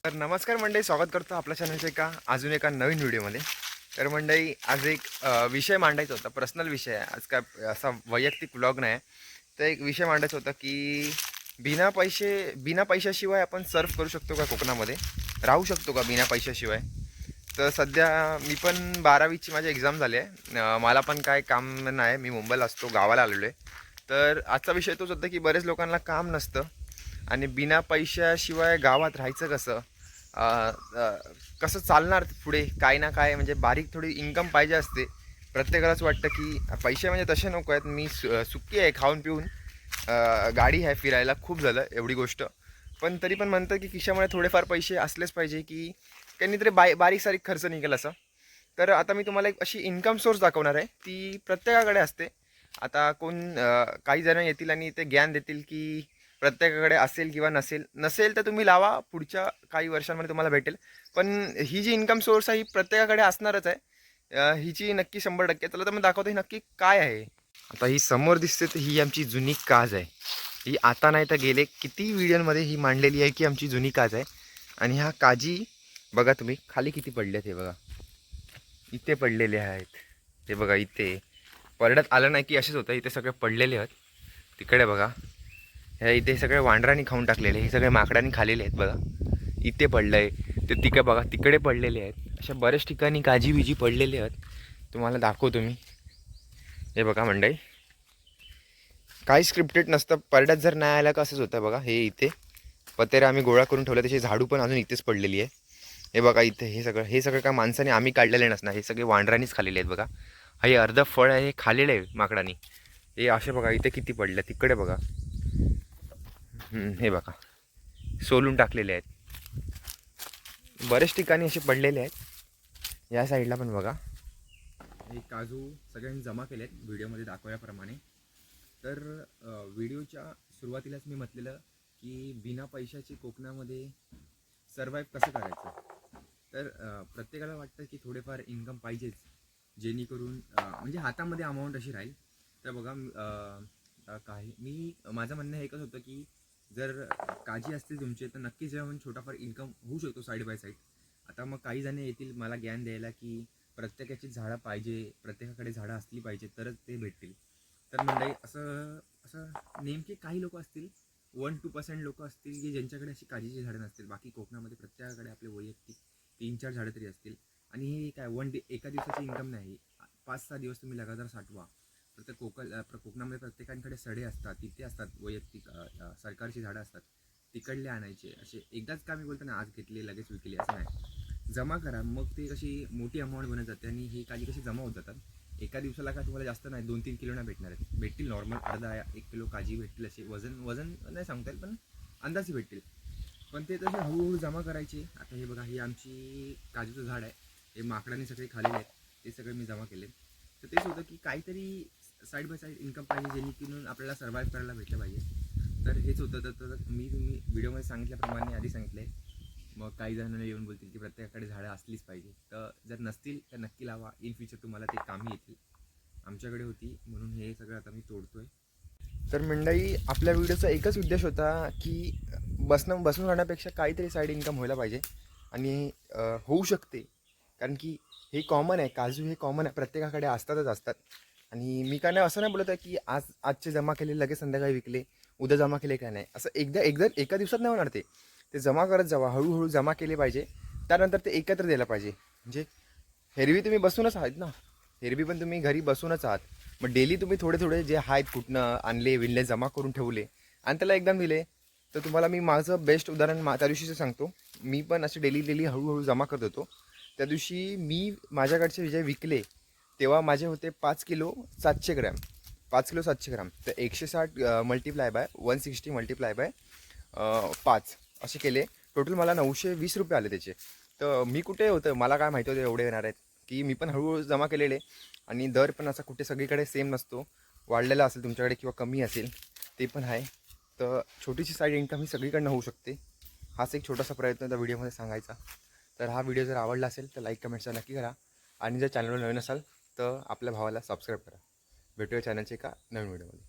तर नमस्कार मंडळी, स्वागत करतो आपल्या चॅनलच्या अजून एका नवीन व्हिडिओमध्ये. तर मंडळी, आज एक विषय मांडायचा होता. पर्सनल विषय आहे आज. काय असा वैयक्तिक व्लॉग नाही. तर एक विषय मांडायचा होता की बिना पैशाशिवाय आपण सर्फ करू शकतो का, कोकणामध्ये राहू शकतो का बिना पैशाशिवाय. तर सध्या मी पण 12वीची माझी एक्झाम झाली आहे. मला पण काय काम नाही, मी मुंबईला असतो, गावाला आलेलो आहे. तर आजचा विषय तोच होता की बरेच लोकांना काम नसतं आणि बिना पैशाशिवाय गावात राहायचं कसं. कसं चालणार पुढे. काय ना काय म्हणजे बारीक थोडी इन्कम पाहिजे असते. प्रत्येकालाच वाटतं की पैसे म्हणजे तसे नको आहेत. मी सुखी आहे, खाऊन पिऊन गाडी आहे, फिरायला खूप झालं एवढी गोष्ट. पण तरी पण म्हणतं की खिशामध्ये थोडेफार पैसे असलेच पाहिजे की काहीतरी बारीक सारीक खर्च निघेल असं. तर आता मी तुम्हाला एक अशी इन्कम सोर्स दाखवणार आहे, ती प्रत्येकाकडे असते. आता काही जण येतील आणि ते ज्ञान देतील की प्रत्येकाकडे असेल किंवा नसेल तर तुम्ही लावा, पुढच्या काही वर्षांमध्ये तुम्हाला भेटेल. पण ही जी इन्कम सोर्स आहे ही प्रत्येकाकडे असणारच आहे. हिची नक्की 100%. चला तर मी दाखवतो ही नक्की काय आहे. आता ही समोर दिसते तर ही आमची जुनी काज आहे. ही आता नाही तर गेले किती व्हिडिओमध्ये ही मांडलेली आहे की आमची जुनी काज आहे. आणि ह्या काजी बघा तुम्ही खाली किती पडले आहेत. हे बघा, इथे पडलेले आहेत. हे बघा, इथे परड्यात आलं नाही की असेच होतं. इथे सगळे पडलेले आहेत. तिकडे बघा, ह्या इथे सगळे वांढरांनी खाऊन टाकलेले, हे सगळे माकडांनी खाल्लेले आहेत. बघा इथे पडलं आहे, ते तिकडे बघा तिकडे पडलेले आहेत. अशा बऱ्याच ठिकाणी काजी बिजी पडलेले आहेत. तुम्हाला दाखवतो मी. हे बघा मंडळी, काही स्क्रिप्टेड नसतं. परड्यात जर नाही आलं का असंच होतं. बघा हे इथे पतेरे आम्ही गोळा करून ठेवले, त्याची झाडू पण अजून इथेच पडलेली आहे. हे बघा इथे हे सगळं काय माणसाने आम्ही काढलेले नसणार, हे सगळे वांढरांनीच खाल्लेले आहेत. बघा हे अर्ध फळ आहे, हे खाल्लेलं आहे माकडांनी. हे असे बघा इथे किती पडले, तिकडे बघा. हे बघा सोलून टाकलेले आहेत. बरेच ठिकाणी असे पडलेले आहेत. या साईडला पण बघा. हे काजू सगळ्यांनी जमा केले आहेत व्हिडिओमध्ये दाखवल्याप्रमाणे. तर व्हिडिओच्या सुरुवातीलाच मी म्हटलेलं की बिना पैशाची कोकणामध्ये सर्वाईव्ह कसं करायचं. तर प्रत्येकाला वाटतं की थोडेफार इन्कम पाहिजेच, जेणेकरून म्हणजे हातामध्ये अमाऊंट अशी राहील. तर बघा, माझं म्हणणं हे एकच होतं की जर काजी असतील तुमचे तर नक्कीच जेव्हा छोटाफार इन्कम होऊ शकतो साईड बाय साईड. आता मग काही जण येतील मला ज्ञान द्यायला की प्रत्येकाची झाडं पाहिजे, प्रत्येकाकडे झाडं असली पाहिजे तरच ते भेटतील. तर मंडळी, असं असं नेमके काही लोक असतील, 1-2% लोक असतील की ज्यांच्याकडे अशी काजीची झाडं नसतील. बाकी कोकणामध्ये प्रत्येकाकडे आपले वैयक्तिक 3-4 झाडं तरी असतील. आणि हे काय एका दिवसाची इन्कम नाही. 5-6 दिवस तुम्ही लगातार साठवा. प्रत्येक कोकणामध्ये प्रत्येकांकडे सडे असतात, तिथे असतात वैयक्तिक सरकारची झाडं असतात, तिकडले आणायचे. असे एकदाच का मी बोलतो ना, आज घेतले लगेच विकले असं नाही. जमा करा, मग ते कशी मोठी अमाऊंट बनत जाते आणि ही काजी कशी जमा होत जातात. एका दिवसाला का तुम्हाला जास्त नाही, 2-3 किलो नाही भेटणार आहेत. भेटतील नॉर्मल अर्धा 1 किलो काजी भेटतील. असे वजन नाही सांगता येईल, पण अंदाजे भेटतील. पण ते तसे हळूहळू जमा करायचे. आता हे बघा, ही आमची काजूचं झाड आहे. हे माकडांनी सगळे खाल्लेले आहेत, ते सगळे मी जमा केले. तर तेच होतं की काहीतरी साईड बाय साईड इन्कम पाहिजे, जेणेकरून आपल्याला सर्वाईव्ह करायला भेटलं पाहिजे. तर हेच होतं. तर तुम्ही व्हिडिओमध्ये सांगितल्याप्रमाणे आधी सांगितलं आहे. मग काही जणांना येऊन बोलतील की प्रत्येकाकडे झाडं असलीच पाहिजे. तर जर नसतील तर नक्की लावा, इन फ्युचर तुम्हाला ते कामी येतील. आमच्याकडे होती म्हणून हे सगळं आता मी तोडतोय. तर मंडळी, आपल्या व्हिडिओचा एकच उद्देश होता की बसून राहण्यापेक्षा काहीतरी साईड इन्कम व्हायला पाहिजे. आणि होऊ शकते, कारण की हे कॉमन आहे. काजू हे कॉमन आहे, प्रत्येकाकडे असतात. आणि मी काय नाही असं नाही बोलत आहे की आजचे जमा केले लगेच संध्याकाळी विकले, उद्या जमा केले काय नाही. असं एकदा एका दिवसात नाही होणार. ते जमा करत जावा, हळूहळू जमा केले पाहिजे. त्यानंतर ते एकत्र द्यायला पाहिजे. म्हणजे हेरवी तुम्ही बसूनच आहात ना, हेरवी पण तुम्ही घरी बसूनच आहात. मग डेली तुम्ही थोडे थोडे जे आहेत कुठनं आणले विणले जमा करून ठेवले आणि त्याला एकदम दिले. तर तुम्हाला मी माझं बेस्ट उदाहरण त्या दिवशीचं सांगतो. मी पण असे डेली हळूहळू जमा करत होतो. त्या दिवशी मी माझ्याकडचे जे विकले तेव्हा माझे होते 5 किलो 700 ग्रॅम. 5 किलो 700 ग्राम. तर 160 मल्टिप्लाय बाय 160 मल्टिप्लाय बाय 5 असे केले. टोटल मला 920 रुपये आले त्याचे. तर मी कुठे होतं, मला काय माहिती होतं एवढे येणार आहेत. की मी पण हळूहळू जमा केलेले. आणि दर पण असा कुठे सगळीकडे सेम नसतो, वाढलेला असेल तुमच्याकडे किंवा कमी असेल, ते पण आहे. तर छोटीशी साईड इन्कम ही सगळीकडनं होऊ शकते. हाच एक छोटासा प्रयत्न त्या व्हिडिओमध्ये सांगायचा. तर हा व्हिडिओ जर आवडला असेल तर लाईक कमेंटचा नक्की करा. आणि जर चॅनलवर नवीन असाल तर आपल्या भावाला सबस्क्राईब करा. भेटूया चॅनलच्या एका नवीन व्हिडिओमध्ये.